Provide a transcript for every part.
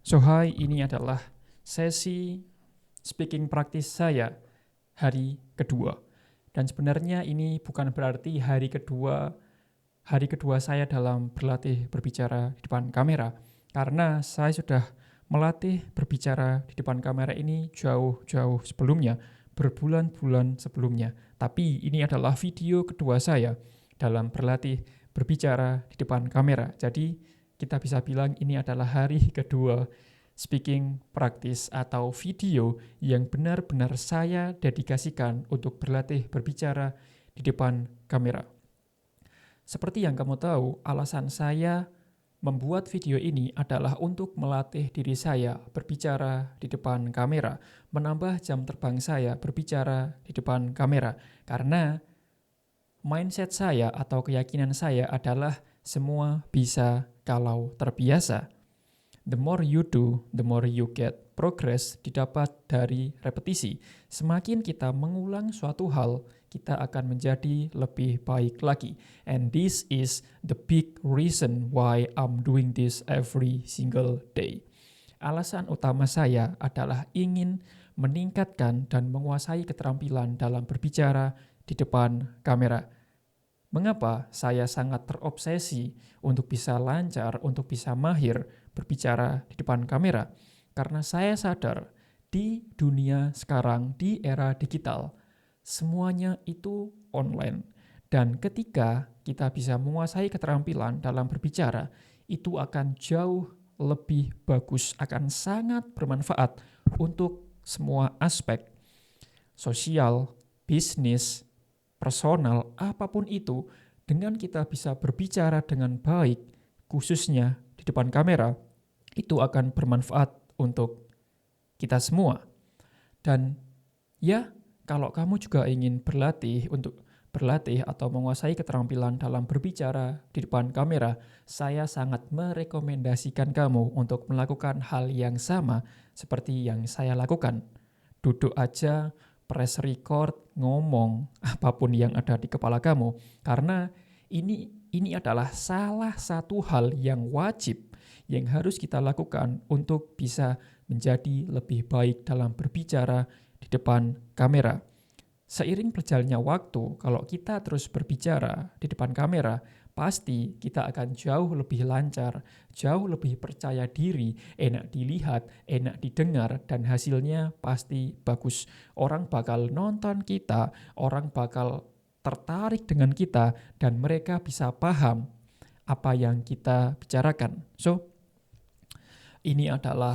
Ini adalah sesi speaking practice saya hari kedua. Dan sebenarnya ini bukan berarti hari kedua saya dalam berlatih berbicara di depan kamera. Karena saya sudah melatih berbicara di depan kamera ini jauh-jauh sebelumnya, berbulan-bulan sebelumnya. Tapi ini adalah video kedua saya dalam berlatih berbicara di depan kamera. Jadi kita bisa bilang ini adalah hari kedua speaking practice atau video yang benar-benar saya dedikasikan untuk berlatih berbicara di depan kamera. Seperti yang kamu tahu, alasan saya membuat video ini adalah untuk melatih diri saya berbicara di depan kamera, menambah jam terbang saya berbicara di depan kamera. Karena mindset saya atau keyakinan saya adalah semua bisa kalau terbiasa. The more you do, the more you get. Progress didapat dari repetisi. Semakin kita mengulang suatu hal, kita akan menjadi lebih baik lagi. And this is the big reason why I'm doing this every single day. Alasan utama saya adalah ingin meningkatkan dan menguasai keterampilan dalam berbicara di depan kamera. Mengapa saya sangat terobsesi untuk bisa lancar, untuk bisa mahir berbicara di depan kamera? Karena saya sadar di dunia sekarang, di era digital, semuanya itu online. Dan ketika kita bisa menguasai keterampilan dalam berbicara, itu akan jauh lebih bagus, akan sangat bermanfaat untuk semua aspek sosial, bisnis, personal, apapun itu, dengan kita bisa berbicara dengan baik, khususnya di depan kamera, itu akan bermanfaat untuk kita semua. Dan ya, kalau kamu juga ingin berlatih atau menguasai keterampilan dalam berbicara di depan kamera, saya sangat merekomendasikan kamu untuk melakukan hal yang sama seperti yang saya lakukan. Duduk aja, press record, ngomong apapun yang ada di kepala kamu. Karena ini adalah salah satu hal yang wajib yang harus kita lakukan untuk bisa menjadi lebih baik dalam berbicara di depan kamera. Seiring berjalannya waktu, kalau kita terus berbicara di depan kamera, pasti kita akan jauh lebih lancar, jauh lebih percaya diri, enak dilihat, enak didengar, dan hasilnya pasti bagus. Orang bakal nonton kita, orang bakal tertarik dengan kita, dan mereka bisa paham apa yang kita bicarakan. So, ini adalah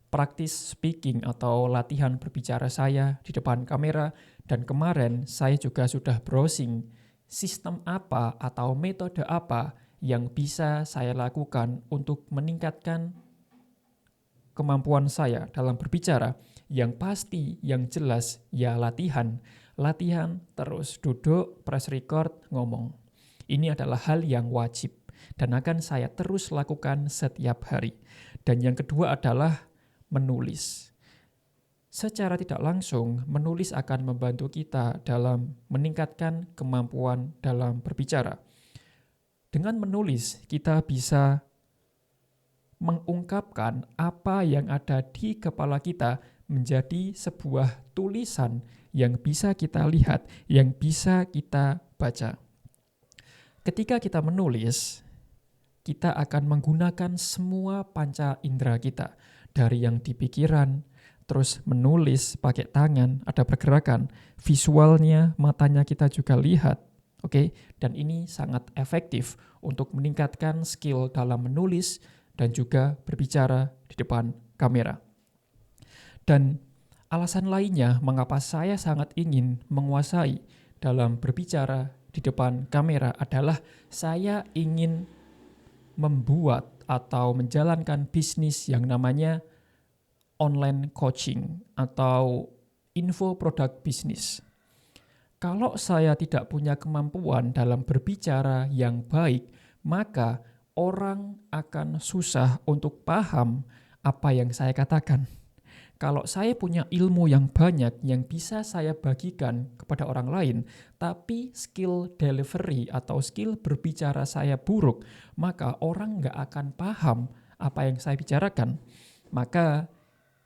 praktis speaking atau latihan berbicara saya di depan kamera, dan kemarin saya juga sudah browsing sistem apa atau metode apa yang bisa saya lakukan untuk meningkatkan kemampuan saya dalam berbicara. Yang pasti, yang jelas, ya latihan. Latihan terus duduk, press record, ngomong. Ini adalah hal yang wajib dan akan saya terus lakukan setiap hari. Dan yang kedua adalah menulis. Secara tidak langsung, menulis akan membantu kita dalam meningkatkan kemampuan dalam berbicara. Dengan menulis, kita bisa mengungkapkan apa yang ada di kepala kita menjadi sebuah tulisan yang bisa kita lihat, yang bisa kita baca. Ketika kita menulis, kita akan menggunakan semua panca indera kita, dari yang di pikiran, terus menulis pakai tangan, ada pergerakan, visualnya, matanya kita juga lihat. Oke, dan ini sangat efektif untuk meningkatkan skill dalam menulis dan juga berbicara di depan kamera. Dan alasan lainnya mengapa saya sangat ingin menguasai dalam berbicara di depan kamera adalah saya ingin membuat atau menjalankan bisnis yang namanya online coaching atau info produk bisnis. Kalau saya tidak punya kemampuan dalam berbicara yang baik, maka orang akan susah untuk paham apa yang saya katakan. Kalau saya punya ilmu yang banyak yang bisa saya bagikan kepada orang lain, tapi skill delivery atau skill berbicara saya buruk, maka orang nggak akan paham apa yang saya bicarakan, maka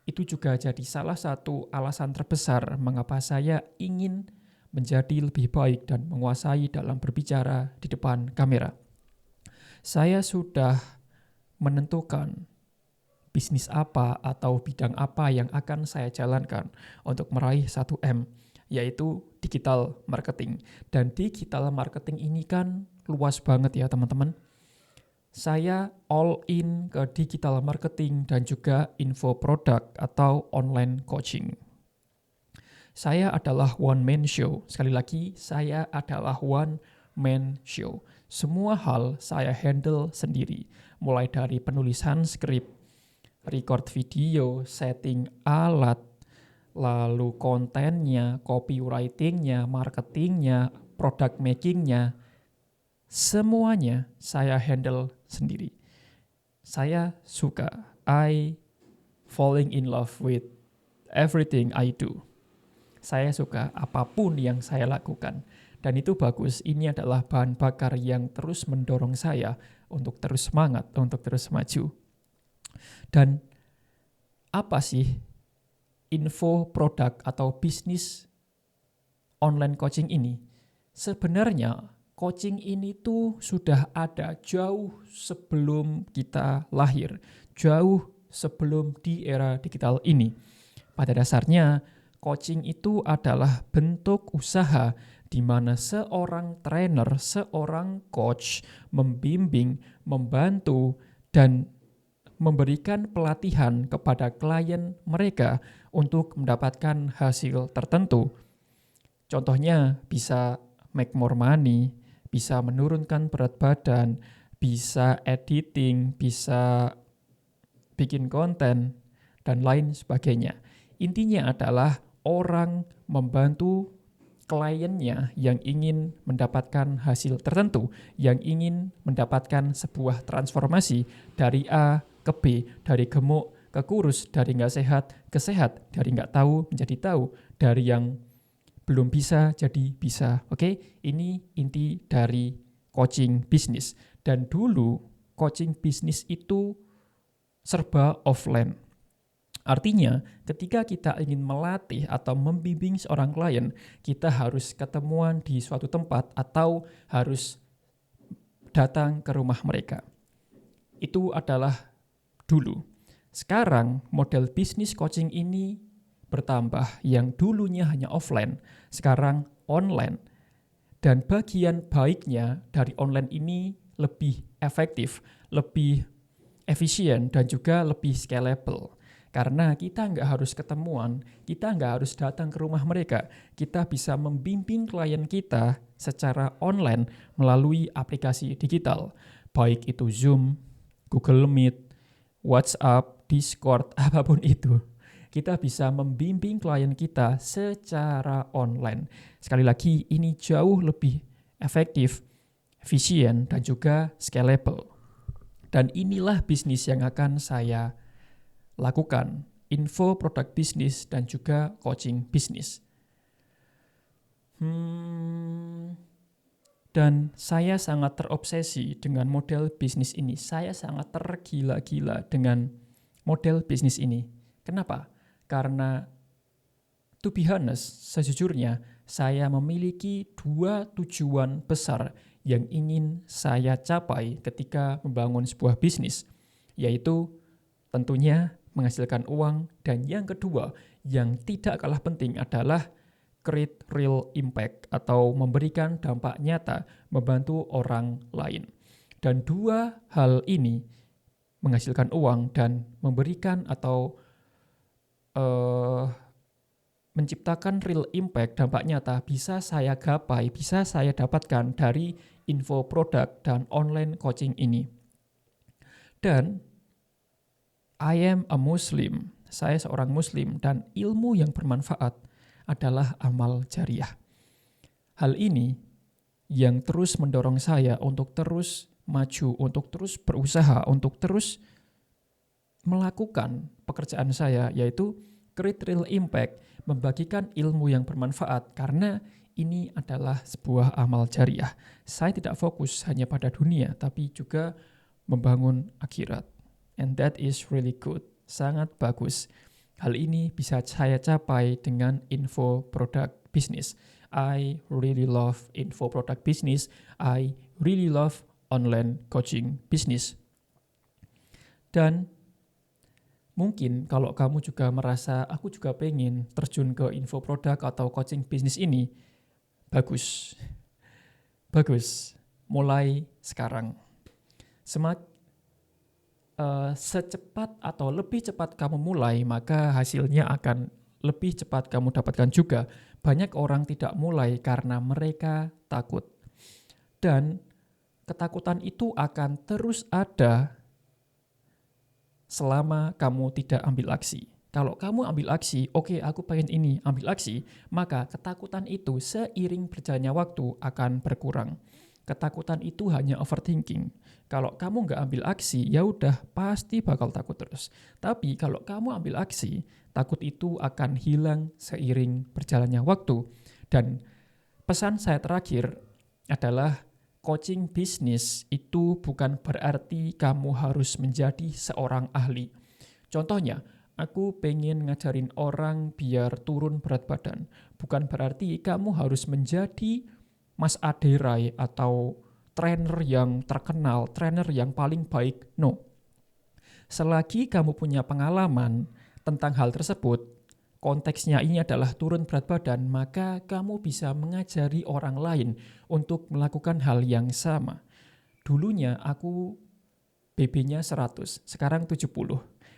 itu juga jadi salah satu alasan terbesar mengapa saya ingin menjadi lebih baik dan menguasai dalam berbicara di depan kamera. Saya sudah menentukan bisnis apa atau bidang apa yang akan saya jalankan untuk meraih 1M, yaitu digital marketing. Dan digital marketing ini kan luas banget ya teman-teman. Saya all in ke digital marketing dan juga info produk atau online coaching. Saya adalah one man show. Sekali lagi, saya adalah one man show. Semua hal saya handle sendiri, mulai dari penulisan skrip, record video, setting alat, lalu kontennya, copywritingnya, marketingnya, product makingnya, semuanya saya handle sendiri. Saya suka, I falling in love with everything I do. Saya suka apapun yang saya lakukan. Dan itu bagus, ini adalah bahan bakar yang terus mendorong saya untuk terus semangat, untuk terus maju. Dan apa sih info produk atau bisnis online coaching ini? Sebenarnya coaching ini tuh sudah ada jauh sebelum kita lahir, jauh sebelum di era digital ini. Pada dasarnya, coaching itu adalah bentuk usaha di mana seorang trainer, seorang coach membimbing, membantu, dan memberikan pelatihan kepada klien mereka untuk mendapatkan hasil tertentu. Contohnya bisa make more money, bisa menurunkan berat badan, bisa editing, bisa bikin konten, dan lain sebagainya. Intinya adalah orang membantu kliennya yang ingin mendapatkan hasil tertentu, yang ingin mendapatkan sebuah transformasi dari A ke B, dari gemuk ke kurus, dari nggak sehat ke sehat, dari nggak tahu menjadi tahu, dari yang belum bisa jadi bisa. Oke, ini inti dari coaching bisnis. Dan dulu coaching bisnis itu serba offline. Artinya, ketika kita ingin melatih atau membimbing seorang klien, kita harus ketemuan di suatu tempat atau harus datang ke rumah mereka. Itu adalah dulu. Sekarang model bisnis coaching ini bertambah, yang dulunya hanya offline, sekarang online. Dan bagian baiknya dari online ini lebih efektif, lebih efisien, dan juga lebih scalable. Karena kita nggak harus ketemuan, kita nggak harus datang ke rumah mereka. Kita bisa membimbing klien kita secara online melalui aplikasi digital. Baik itu Zoom, Google Meet, WhatsApp, Discord, apapun itu. Kita bisa membimbing klien kita secara online. Sekali lagi, ini jauh lebih efektif, efisien, dan juga scalable. Dan inilah bisnis yang akan saya lakukan, info produk bisnis dan juga coaching bisnis. Dan saya sangat terobsesi dengan model bisnis ini. Saya sangat tergila-gila dengan model bisnis ini. Kenapa? Karena to be honest, sejujurnya saya memiliki 2 tujuan besar yang ingin saya capai ketika membangun sebuah bisnis, yaitu tentunya menghasilkan uang, dan yang kedua yang tidak kalah penting adalah create real impact atau memberikan dampak nyata, membantu orang lain. Dan 2 hal ini, menghasilkan uang dan memberikan atau menciptakan real impact, dampak nyata, bisa saya gapai, bisa saya dapatkan dari info produk dan online coaching ini. Dan I am a Muslim, saya seorang Muslim, dan ilmu yang bermanfaat adalah amal jariah. Hal ini yang terus mendorong saya untuk terus maju, untuk terus berusaha, untuk terus melakukan pekerjaan saya, yaitu create real impact, membagikan ilmu yang bermanfaat, karena ini adalah sebuah amal jariah. Saya tidak fokus hanya pada dunia, tapi juga membangun akhirat. And that is really good. Sangat bagus. Hal ini bisa saya capai dengan info produk bisnis. I really love info produk bisnis. I really love online coaching bisnis. Dan mungkin kalau kamu juga merasa aku juga pengen terjun ke info produk atau coaching bisnis ini, bagus. Bagus. Mulai sekarang. Secepat atau lebih cepat kamu mulai, maka hasilnya akan lebih cepat kamu dapatkan juga. Banyak orang tidak mulai karena mereka takut. Dan ketakutan itu akan terus ada selama kamu tidak ambil aksi. Kalau kamu ambil aksi, oke, aku pengen ini, ambil aksi, maka ketakutan itu seiring berjalannya waktu akan berkurang. Ketakutan itu hanya overthinking. Kalau kamu nggak ambil aksi, ya udah pasti bakal takut terus. Tapi kalau kamu ambil aksi, takut itu akan hilang seiring berjalannya waktu. Dan pesan saya terakhir adalah coaching bisnis itu bukan berarti kamu harus menjadi seorang ahli. Contohnya, aku pengen ngajarin orang biar turun berat badan. Bukan berarti kamu harus menjadi Mas Aderai atau trainer yang terkenal, trainer yang paling baik. No. Selagi kamu punya pengalaman tentang hal tersebut, konteksnya ini adalah turun berat badan, maka kamu bisa mengajari orang lain untuk melakukan hal yang sama. Dulunya aku BB-nya 100, sekarang 70.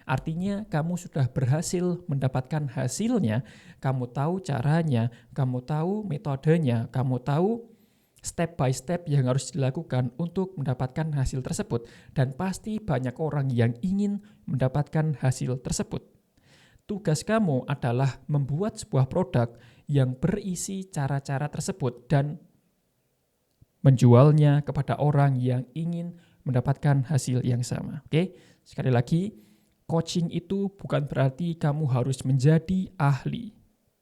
Artinya kamu sudah berhasil mendapatkan hasilnya, kamu tahu caranya, kamu tahu metodenya, kamu tahu step by step yang harus dilakukan untuk mendapatkan hasil tersebut. Dan pasti banyak orang yang ingin mendapatkan hasil tersebut. Tugas kamu adalah membuat sebuah produk yang berisi cara-cara tersebut dan menjualnya kepada orang yang ingin mendapatkan hasil yang sama. Oke? Sekali lagi, coaching itu bukan berarti kamu harus menjadi ahli.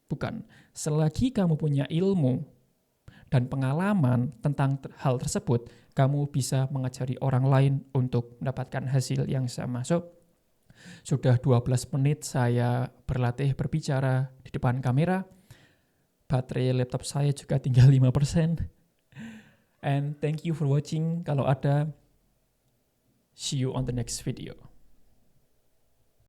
Bukan. Selagi kamu punya ilmu dan pengalaman tentang hal tersebut, kamu bisa mengajari orang lain untuk mendapatkan hasil yang sama. Sudah 12 menit saya berlatih berbicara di depan kamera. Baterai laptop saya juga tinggal 5%. And thank you for watching. Kalau ada, see you on the next video.